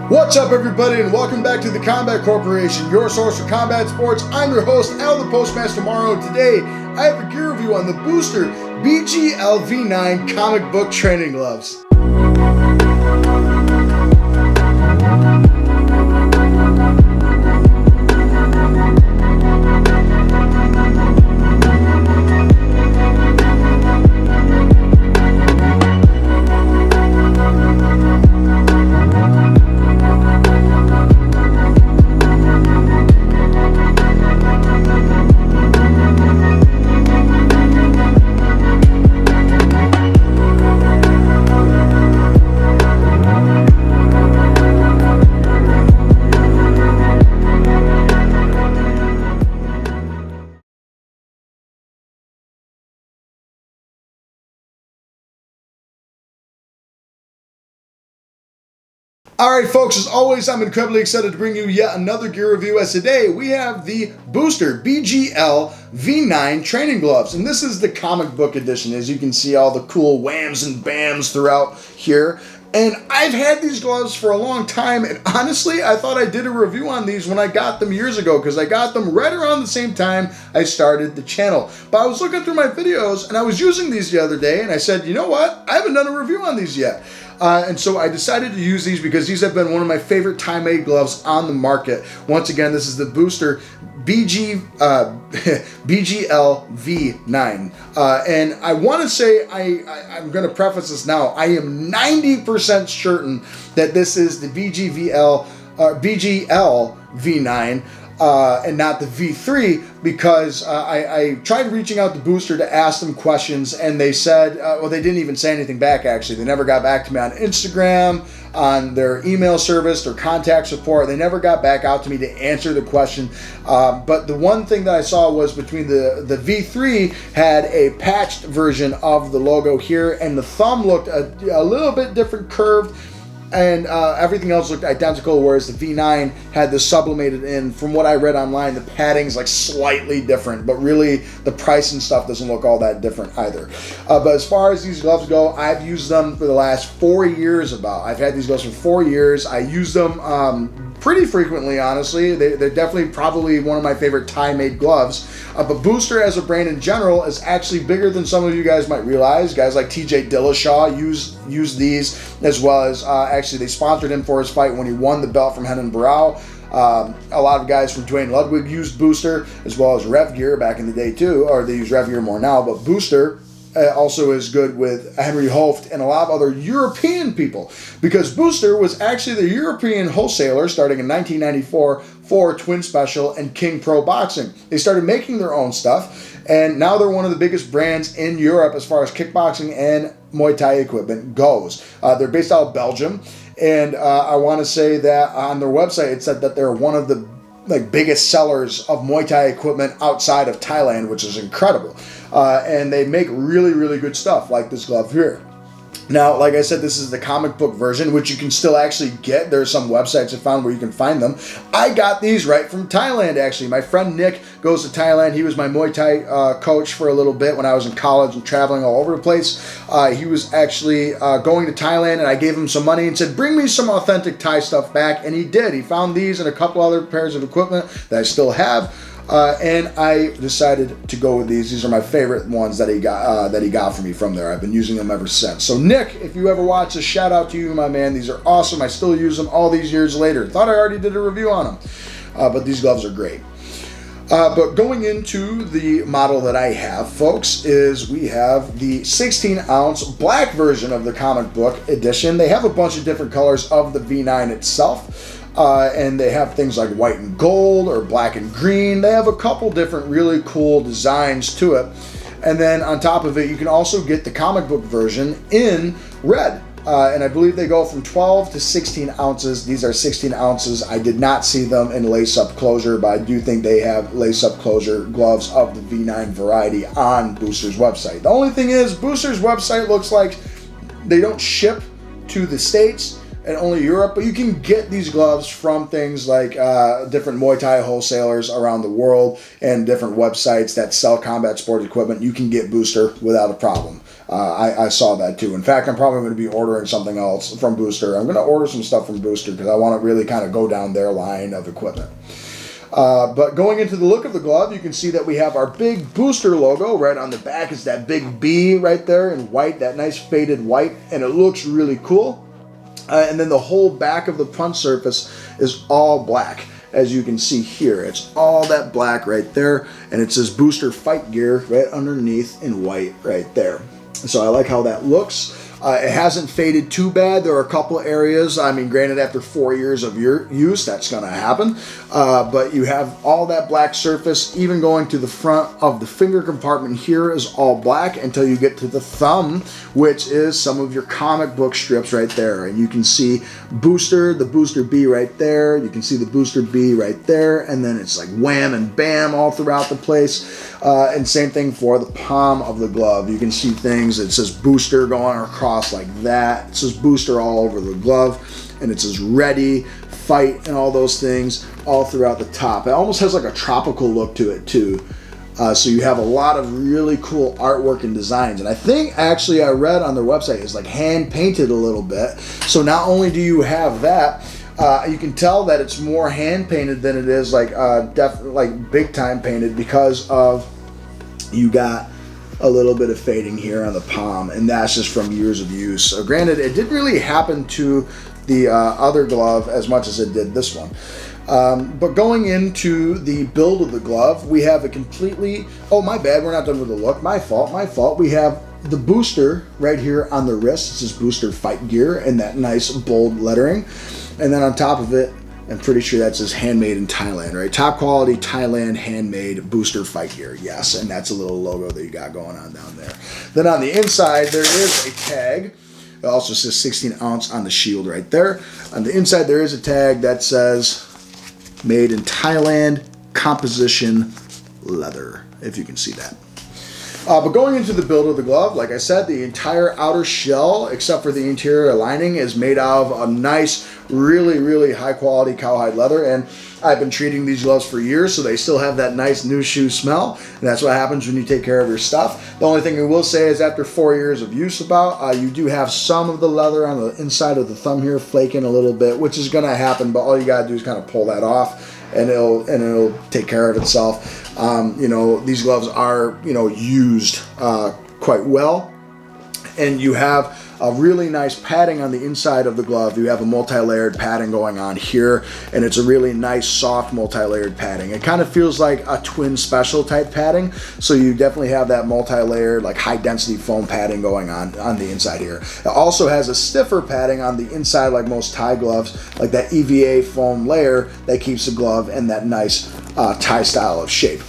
What's up, everybody, and welcome back to the Combat Corporation, your source for combat sports. I'm your host, Al the Postmaster Morrow. Today, I have a gear review on the Booster BGVL9 comic book training gloves. Alright folks, as always, I'm incredibly excited to bring you yet another gear review, as today we have the Booster BGVL9 training gloves, and this is the comic book edition. As you can see, all the cool whams and bams throughout here. And I've had these gloves for a long time, and honestly, I thought I did a review on these when I got them years ago, because I got them right around the same time I started the channel. But I was looking through my videos, and I was using these the other day, and I said, you know what? I haven't done a review on these yet. And so I decided to use these because these have been one of my favorite tie-made gloves on the market. Once again, this is the Booster BGVL9. And I want to say, I'm going to preface this now, I am 90% certain that this is the BGL9. And not the V3, because I tried reaching out to Booster to ask them questions, and they said, well, they didn't even say anything back, actually. They never got back to me on Instagram, on their email service, their contact support. They never got back out to me to answer the question. But the one thing that I saw was between the V3 had a patched version of the logo here, and the thumb looked a little bit different curved, and everything else looked identical, whereas the V9 had the sublimated in. From what I read online, the padding's like slightly different, but really the price and stuff doesn't look all that different either. But as far as these gloves go, I've used them for the last 4 years about. I've had these gloves for 4 years. I use them pretty frequently, honestly. They're definitely probably one of my favorite tie-made gloves. But Booster as a brand in general is actually bigger than some of you guys might realize. Guys like TJ Dillashaw use these, as well as actually they sponsored him for his fight when he won the belt from Renan Barão. A lot of guys from Dwayne Ludwig used Booster, as well as Rev Gear back in the day too, or they use Rev Gear more now, but Booster also is good with Henry Hooft and a lot of other European people, because Booster was actually the European wholesaler starting in 1994 for Twin Special and King Pro Boxing. They started making their own stuff, and now they're one of the biggest brands in Europe as far as kickboxing and Muay Thai equipment goes. They're based out of Belgium, and I want to say that on their website it said that they're one of the biggest sellers of Muay Thai equipment outside of Thailand, which is incredible. And they make really, really good stuff like this glove here. Now, like I said, this is the comic book version, which you can still actually get. There's some websites I found where you can find them. I got these right from Thailand, actually. My friend Nick goes to Thailand. He was my Muay Thai coach for a little bit when I was in college and traveling all over the place. He was actually going to Thailand, and I gave him some money and said, bring me some authentic Thai stuff back, and he did. He found these and a couple other pairs of equipment that I still have. And I decided to go with these. These are my favorite ones that he got for me from there. I've been using them ever since. So Nick, if you ever watch this, shout out to you, my man. These are awesome. I still use them all these years later. Thought I already did a review on them, but these gloves are great. But going into the model that I have, folks, is we have the 16-ounce black version of the comic book edition. They have a bunch of different colors of the V9 itself. And they have things like white and gold or black and green. They have a couple different really cool designs to it. And then on top of it, you can also get the comic book version in red. And I believe they go from 12 to 16 ounces. These are 16 ounces. I did not see them in lace-up closure, but I do think they have lace-up closure gloves of the V9 variety on Booster's website. The only thing is, Booster's website looks like they don't ship to the States. and only Europe, but you can get these gloves from things like different Muay Thai wholesalers around the world and different websites that sell combat sports equipment. You can get Booster without a problem. I saw that too. In fact, I'm probably going to be ordering something else from Booster. I'm going to order some stuff from Booster because I want to really kind of go down their line of equipment. But going into the look of the glove, you can see that we have our big Booster logo. Right on the back is that big B right there in white, that nice faded white, and it looks really cool. And then the whole back of the punch surface is all black. As you can see here, it's all that black right there, and it says Booster Fight Gear right underneath in white right there. So I like how that looks. It hasn't faded too bad. There are a couple areas, I mean, granted, after 4 years of your use, that's going to happen. But you have all that black surface, even going to the front of the finger compartment here is all black until you get to the thumb, which is some of your comic book strips right there. And you can see Booster, the Booster B right there. You can see the Booster B right there. And then it's like wham and bam all throughout the place. And same thing for the palm of the glove. You can see things, it says Booster going across like that. It says Booster all over the glove, and it says ready, fight, and all those things all throughout the top. It almost has like a tropical look to it too. So you have a lot of really cool artwork and designs. And I think actually I read on their website it's like hand painted a little bit. So not only do you have that, you can tell that it's more hand painted than it is like like big time painted, because of you got a little bit of fading here on the palm, and that's just from years of use. So granted, it didn't really happen to the other glove as much as it did this one. But going into the build of the glove, we have a completely, oh my bad, we're not done with the look, my fault. We have the Booster right here on the wrist. This is Booster Fight Gear and that nice bold lettering. And then on top of it, I'm pretty sure that says handmade in Thailand, right? Top quality Thailand handmade Booster Fight Gear, yes. And that's a little logo that you got going on down there. Then on the inside, there is a tag. It also says 16 ounce on the shield right there. On the inside, there is a tag that says made in Thailand, composition leather, if you can see that. But going into the build of the glove, like I said, the entire outer shell, except for the interior lining, is made out of a nice, really, really high quality cowhide leather. And I've been treating these gloves for years, so they still have that nice new shoe smell. And that's what happens when you take care of your stuff. The only thing I will say is after 4 years of use you do have some of the leather on the inside of the thumb here flaking a little bit, which is going to happen, but all you got to do is kind of pull that off, and it'll take care of itself. These gloves are, used quite well, and you have a really nice padding on the inside of the glove. You have a multi-layered padding going on here, and it's a really nice, soft, multi-layered padding. It kind of feels like a twin special type padding, so you definitely have that multi-layered, like high-density foam padding going on the inside here. It also has a stiffer padding on the inside, like most Thai gloves, like that EVA foam layer that keeps the glove in that nice Thai style of shape.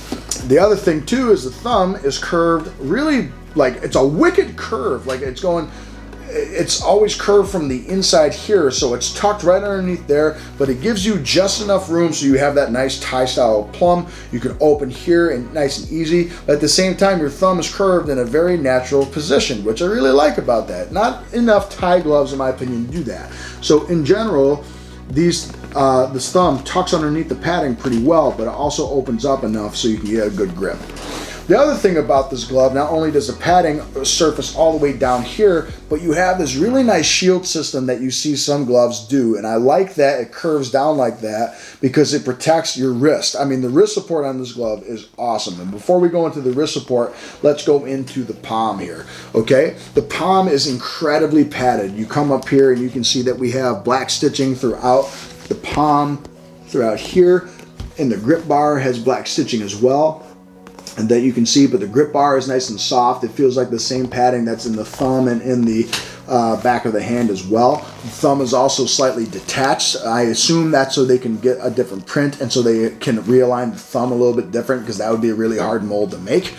The other thing, too, is the thumb is curved really, like, it's a wicked curve. Like, it's always curved from the inside here, so it's tucked right underneath there, but it gives you just enough room so you have that nice Thai style plumb. You can open here and nice and easy, but at the same time your thumb is curved in a very natural position, which I really like about that. Not enough Thai gloves, in my opinion, do that. So in general, this thumb tucks underneath the padding pretty well, but it also opens up enough so you can get a good grip. The other thing about this glove, not only does the padding surface all the way down here, but you have this really nice shield system that you see some gloves do. And I like that it curves down like that because it protects your wrist. I mean, the wrist support on this glove is awesome. And before we go into the wrist support, let's go into the palm here, okay? The palm is incredibly padded. You come up here and you can see that we have black stitching throughout the palm, throughout here, and the grip bar has black stitching as well. And that you can see, but the grip bar is nice and soft. It feels like the same padding that's in the thumb and in the back of the hand as well. The thumb is also slightly detached. I assume that's so they can get a different print and so they can realign the thumb a little bit different, because that would be a really hard mold to make.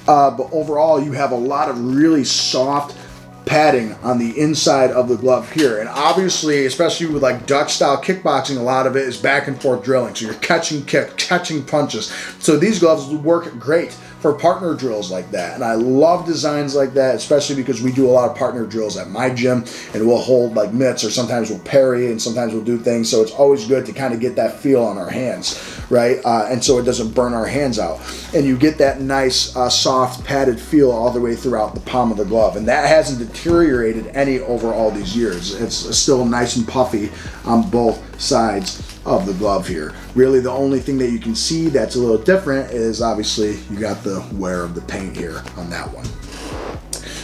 But overall, you have a lot of really soft padding on the inside of the glove here. And obviously, especially with like Dutch style kickboxing, a lot of it is back and forth drilling. So you're catching kicks, catching punches. So these gloves work great for partner drills like that. And I love designs like that, especially because we do a lot of partner drills at my gym, and we'll hold like mitts, or sometimes we'll parry, and sometimes we'll do things. So it's always good to kind of get that feel on our hands, right? And so it doesn't burn our hands out. And you get that nice, soft, padded feel all the way throughout the palm of the glove. And that hasn't deteriorated any over all these years. It's still nice and puffy on both sides of the glove here. Really, the only thing that you can see that's a little different is obviously you got the wear of the paint here on that one.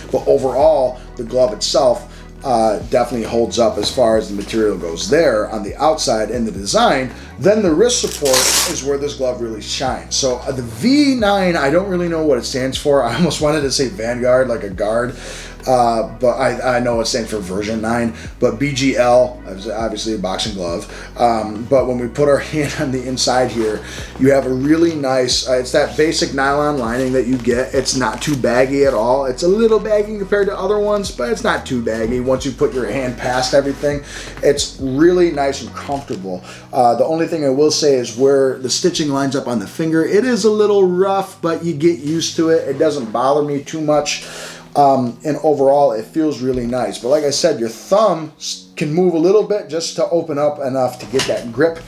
But overall, the glove itself definitely holds up as far as the material goes there on the outside and the design. Then the wrist support is where this glove really shines. So the V9, I don't really know what it stands for. I almost wanted to say Vanguard, like a guard. But I know it stands for version 9, but BGL is obviously a boxing glove. But when we put our hand on the inside here, you have a really nice, it's that basic nylon lining that you get. It's not too baggy at all. It's a little baggy compared to other ones, but it's not too baggy. Once you put your hand past everything, it's really nice and comfortable. The only thing I will say is where the stitching lines up on the finger, it is a little rough, but you get used to it. It doesn't bother me too much. And overall, it feels really nice. But like I said, your thumb can move a little bit just to open up enough to get that grip.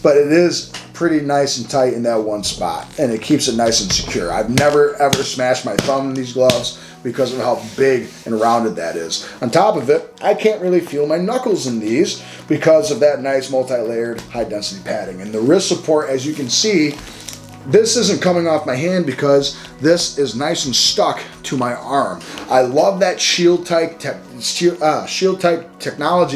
But it is pretty nice and tight in that one spot. And it keeps it nice and secure. I've never, ever smashed my thumb in these gloves because of how big and rounded that is. On top of it, I can't really feel my knuckles in these because of that nice multi-layered high-density padding. And the wrist support, as you can see, this isn't coming off my hand because this is nice and stuck to my arm. I love that shield type technology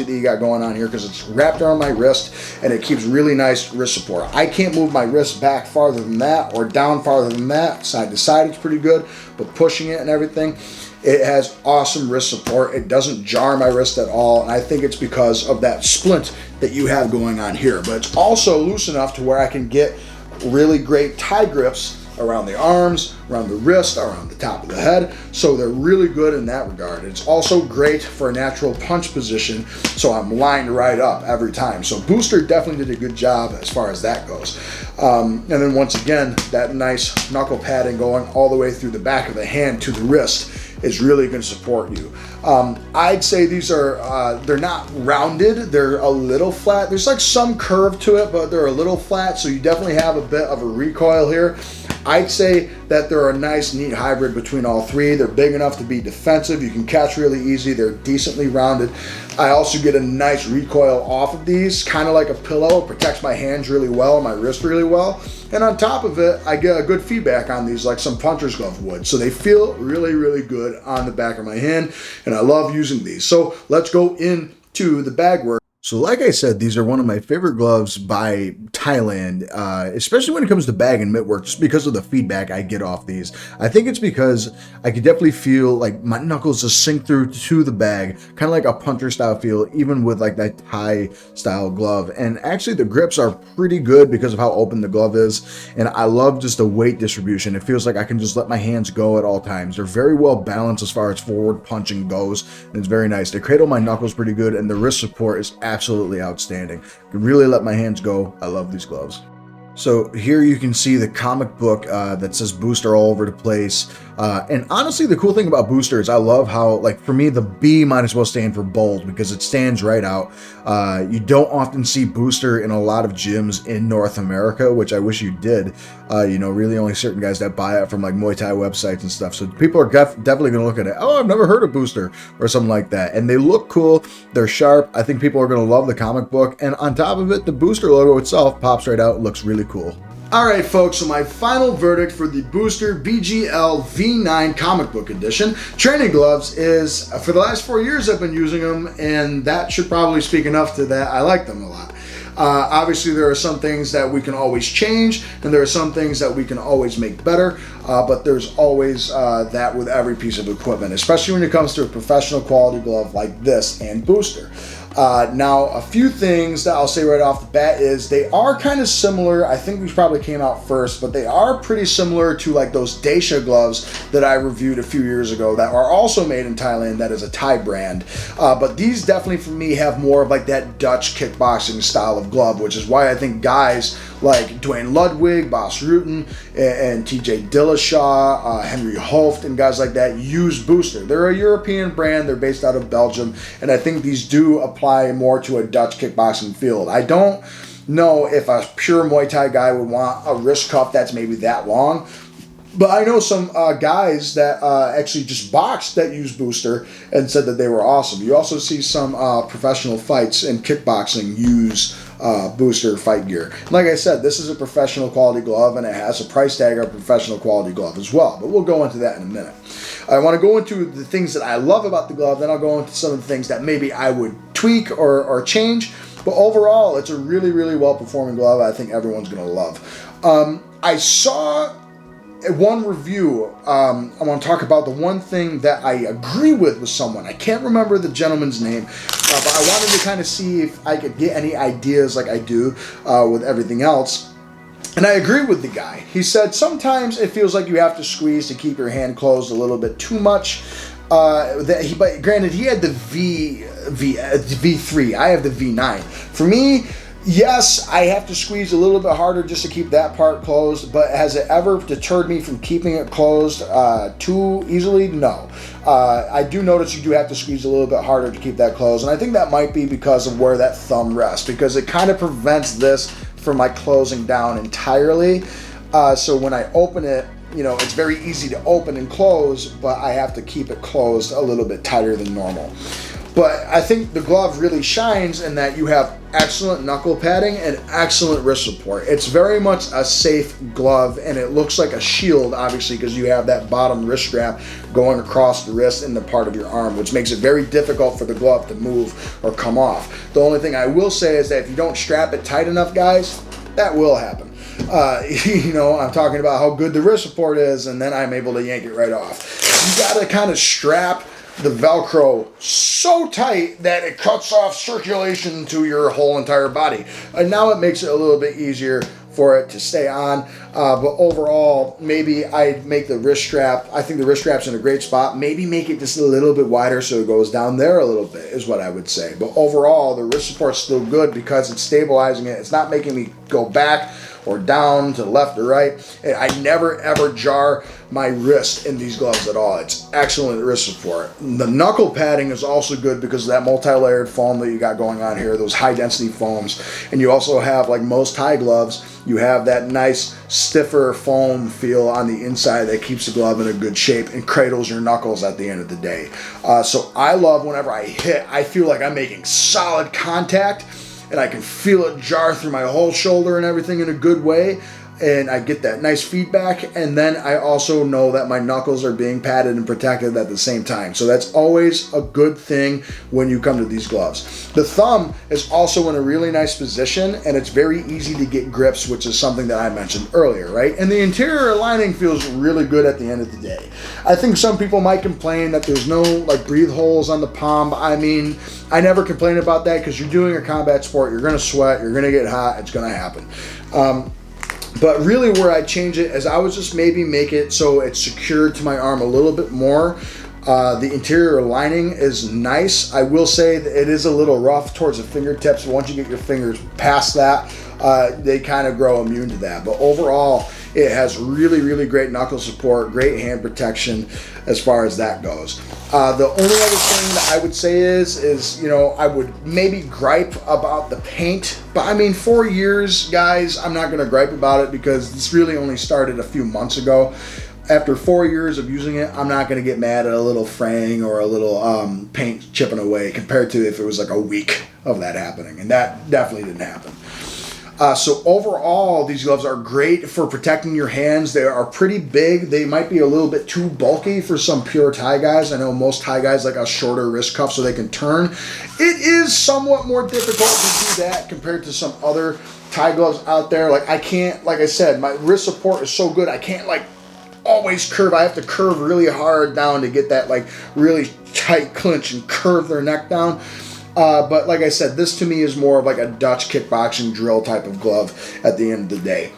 that you got going on here because it's wrapped around my wrist and it keeps really nice wrist support. I can't move my wrist back farther than that or down farther than that. Side to side it's pretty good, but pushing it and everything, it has awesome wrist support. It doesn't jar my wrist at all, and I think it's because of that splint that you have going on here. But it's also loose enough to where I can get really great tie grips around the arms, around the wrist, around the top of the head. So they're really good in that regard. It's also great for a natural punch position, so I'm lined right up every time. So Booster definitely did a good job as far as that goes. And then once again, that nice knuckle padding going all the way through the back of the hand to the wrist is really going to support you. I'd say these are, they're not rounded, they're a little flat. There's like some curve to it, but they're a little flat, so you definitely have a bit of a recoil here. I'd say that they're a nice, neat hybrid between all three. They're big enough to be defensive. You can catch really easy. They're decently rounded. I also get a nice recoil off of these, kind of like a pillow. It protects my hands really well, my wrist really well. And on top of it, I get a good feedback on these, like some puncher's glove would. So they feel really, really good on the back of my hand, and I love using these. So let's go into the bag work. So like I said, these are one of my favorite gloves by Thailand, especially when it comes to bag and mitt work, just because of the feedback I get off these. I think it's because I could definitely feel like my knuckles just sink through to the bag, kind of like a puncher style feel, even with like that Thai style glove. And actually the grips are pretty good because of how open the glove is. And I love just the weight distribution. It feels like I can just let my hands go at all times. They're very well balanced as far as forward punching goes. And it's very nice. They cradle my knuckles pretty good, and the wrist support is absolutely outstanding. I can really let my hands go. I love these gloves. So here you can see the comic book that says Booster all over the place. And honestly, the cool thing about Booster is I love how, like, for me, the B might as well stand for bold because it stands right out. You don't often see Booster in a lot of gyms in North America, which I wish you did. You know, really only certain guys that buy it from like Muay Thai websites and stuff. So people are definitely going to look at it. Oh, I've never heard of Booster or something like that. And they look cool. They're sharp. I think people are going to love the comic book. And on top of it, the Booster logo itself pops right out. It looks really cool. Alright folks, so my final verdict for the Booster BGL9 comic book edition training gloves is, for the last 4 years I've been using them, and that should probably speak enough to that. I like them a lot. Obviously there are some things that we can always change, and there are some things that we can always make better, but there's always that with every piece of equipment, especially when it comes to a professional quality glove like this and Booster. Now, a few things that I'll say right off the bat is they are kind of similar. I think these probably came out first, but they are pretty similar to like those Dacia gloves that I reviewed a few years ago that are also made in Thailand. That is a Thai brand. But these definitely for me have more of like that Dutch kickboxing style of glove, which is why I think guys like Dwayne Ludwig, Bas Rutten, and TJ Dillashaw, Henry Hooft, and guys like that use Booster. They're a European brand. They're based out of Belgium, and I think these do apply more to a Dutch kickboxing field. I don't know if a pure Muay Thai guy would want a wrist cuff that's maybe that long, but I know some guys that actually just boxed that use Booster and said that they were awesome. You also see some professional fights in kickboxing use Booster fight gear. Like I said, this is a professional quality glove, and it has a price tag of a professional quality glove as well. But we'll go into that in a minute. I want to go into the things that I love about the glove, then I'll go into some of the things that maybe I would tweak or change. But overall, it's a really, really well-performing glove I think everyone's going to love. I saw one review. I want to talk about the one thing that I agree with someone. I can't remember the gentleman's name, but I wanted to kind of see if I could get any ideas like I do with everything else. And I agree with the guy. He said sometimes it feels like you have to squeeze to keep your hand closed a little bit too much. But granted, he had the V3. I have the V9. For me, yes, I have to squeeze a little bit harder just to keep that part closed, but has it ever deterred me from keeping it closed too easily? No. I do notice you do have to squeeze a little bit harder to keep that closed, and I think that might be because of where that thumb rests, because it kind of prevents this from my closing down entirely. So when I open it, you know, it's very easy to open and close, but I have to keep it closed a little bit tighter than normal. But I think the glove really shines in that you have excellent knuckle padding and excellent wrist support. It's very much a safe glove, and it looks like a shield, obviously, because you have that bottom wrist strap going across the wrist and the part of your arm, which makes it very difficult for the glove to move or come off. The only thing I will say is that if you don't strap it tight enough, guys, that will happen. You know, I'm talking about how good the wrist support is, and then I'm able to yank it right off. You got to kind of strap the Velcro so tight that it cuts off circulation to your whole entire body. And now it makes it a little bit easier for it to stay on. But overall, maybe I'd make the wrist strap. I think the wrist strap's in a great spot. Maybe make it just a little bit wider so it goes down there a little bit is what I would say. But overall, the wrist support's still good because it's stabilizing it. It's not making me go back or down to the left or right. I never ever jar my wrist in these gloves at all. It's excellent wrist support. The knuckle padding is also good because of that multi-layered foam that you got going on here, those high density foams. And you also have, like most Thai gloves, you have that nice stiffer foam feel on the inside that keeps the glove in a good shape and cradles your knuckles at the end of the day. So I love whenever I hit, I feel like I'm making solid contact, and I can feel it jar through my whole shoulder and everything in a good way. And I get that nice feedback. And then I also know that my knuckles are being padded and protected at the same time. So that's always a good thing when you come to these gloves. The thumb is also in a really nice position, and it's very easy to get grips, which is something that I mentioned earlier, right? And the interior lining feels really good at the end of the day. I think some people might complain that there's no like breathe holes on the palm. I mean, I never complain about that because you're doing a combat sport. You're going to sweat. You're going to get hot. It's going to happen. But really where I change it is I would just maybe make it so it's secured to my arm a little bit more. The interior lining is nice. I will say that it is a little rough towards the fingertips. Once you get your fingers past that, they kind of grow immune to that. But overall, it has really, really great knuckle support, great hand protection as far as that goes. The only other thing that I would say is, you know, I would maybe gripe about the paint. But I mean, 4 years, guys, I'm not going to gripe about it because this really only started a few months ago. After 4 years of using it, I'm not going to get mad at a little fraying or a little paint chipping away compared to if it was like a week of that happening. And that definitely didn't happen. So overall, these gloves are great for protecting your hands. They are pretty big. They might be a little bit too bulky for some pure Thai guys. I know most Thai guys like a shorter wrist cuff so they can turn. It is somewhat more difficult to do that compared to some other Thai gloves out there. Like I can't, like I said, my wrist support is so good. I can't like always curve. I have to curve really hard down to get that like really tight clinch and curve their neck down. But like I said, this to me is more of like a Dutch kickboxing drill type of glove at the end of the day.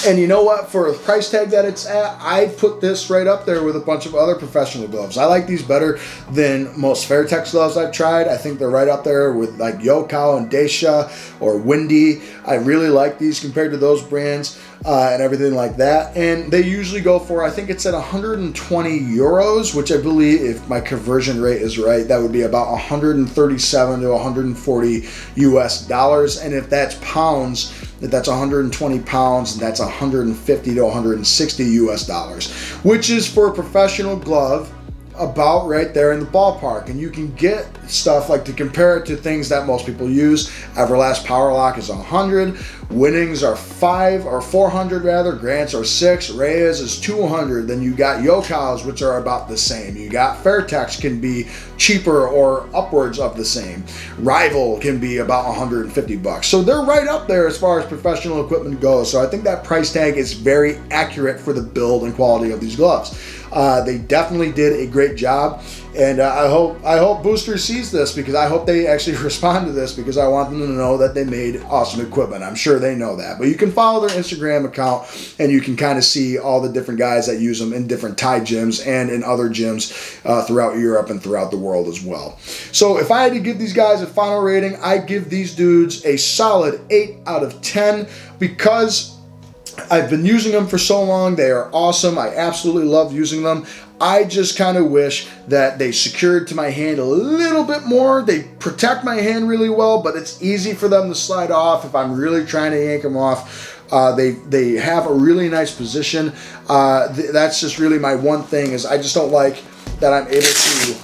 And you know what? For the price tag that it's at, I put this right up there with a bunch of other professional gloves. I like these better than most Fairtex gloves I've tried. I think they're right up there with like Yokow and Dacia or Windy. I really like these compared to those brands and everything like that. And they usually go for, I think it's at 120 euros, which I believe, if my conversion rate is right, that would be about 137 to 140 US dollars. And if that's pounds, that's 120 pounds, and that's 150 to 160 US dollars, which is for a professional glove about right there in the ballpark. And you can get stuff like, to compare it to things that most people use, Everlast Power Lock is 100, Winnings are 400 rather, Grants are 6, Reyes is 200. Then you got Yokows, which are about the same. You got Fairtex, can be cheaper or upwards of the same. Rival can be about 150 bucks. So they're right up there as far as professional equipment goes. So I think that price tag is very accurate for the build and quality of these gloves. They definitely did a great job, and I hope Booster sees this, because I hope they actually respond to this, because I want them to know that they made awesome equipment. I'm sure they know that. But you can follow their Instagram account, and you can kind of see all the different guys that use them in different Thai gyms and in other gyms throughout Europe and throughout the world as well. So if I had to give these guys a final rating, I give these dudes a solid 8 out of 10, because I've been using them for so long. They are awesome. I absolutely love using them. I just kind of wish that they secured to my hand a little bit more. They protect my hand really well, but it's easy for them to slide off if I'm really trying to yank them off. They have a really nice position. That's just really my one thing, is I just don't like that I'm able to,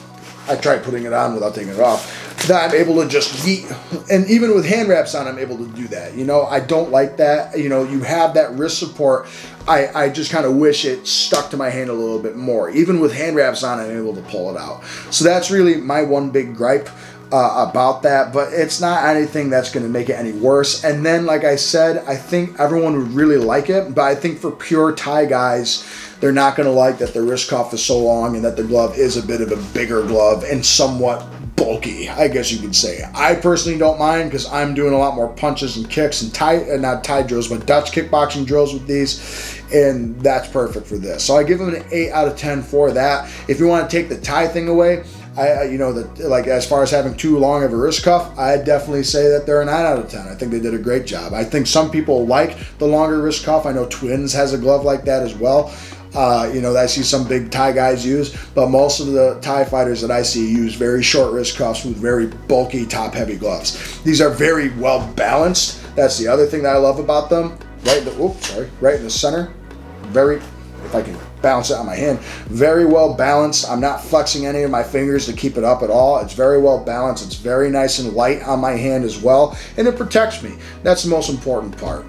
I tried putting it on without taking it off, that I'm able to just yeet, and even with hand wraps on, I'm able to do that. You know, I don't like that. You know, you have that wrist support. I just kind of wish it stuck to my hand a little bit more. Even with hand wraps on, I'm able to pull it out. So that's really my one big gripe about that, but it's not anything that's going to make it any worse. And then, like I said, I think everyone would really like it, but I think for pure Thai guys, they're not going to like that the wrist cuff is so long and that the glove is a bit of a bigger glove and somewhat bulky, I guess you could say. I personally don't mind, because I'm doing a lot more punches and kicks and not Thai drills, but Dutch kickboxing drills with these, and that's perfect for this. So I give them an 8 out of 10 for that. If you want to take the Thai thing away, like as far as having too long of a wrist cuff, I definitely say that they're a 9 out of 10. I think they did a great job. I think some people like the longer wrist cuff. I know Twins has a glove like that as well. I see some big Thai guys use, but most of the Thai fighters that I see use very short wrist cuffs with very bulky, top-heavy gloves. These are very well balanced. That's the other thing that I love about them. Right in the center. If I can bounce it on my hand, very well balanced. I'm not flexing any of my fingers to keep it up at all. It's very well balanced. It's very nice and light on my hand as well, and it protects me. That's the most important part.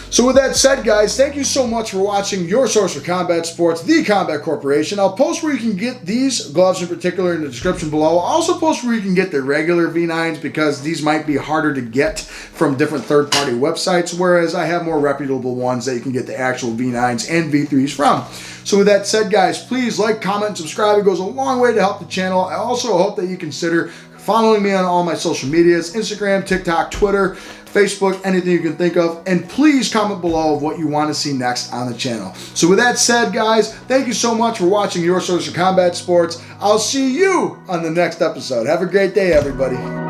So with that said, guys, thank you so much for watching your source for combat sports, The Combat Corporation. I'll post where you can get these gloves in particular in the description below. I'll also post where you can get the regular V9s, because these might be harder to get from different third-party websites, whereas I have more reputable ones that you can get the actual V9s and V3s from. So with that said, guys, please like, comment, and subscribe. It goes a long way to help the channel. I also hope that you consider following me on all my social medias, Instagram, TikTok, Twitter, Facebook, anything you can think of, and please comment below of what you want to see next on the channel. So with that said, guys, thank you so much for watching your source for combat sports. I'll see you on the next episode. Have a great day, everybody.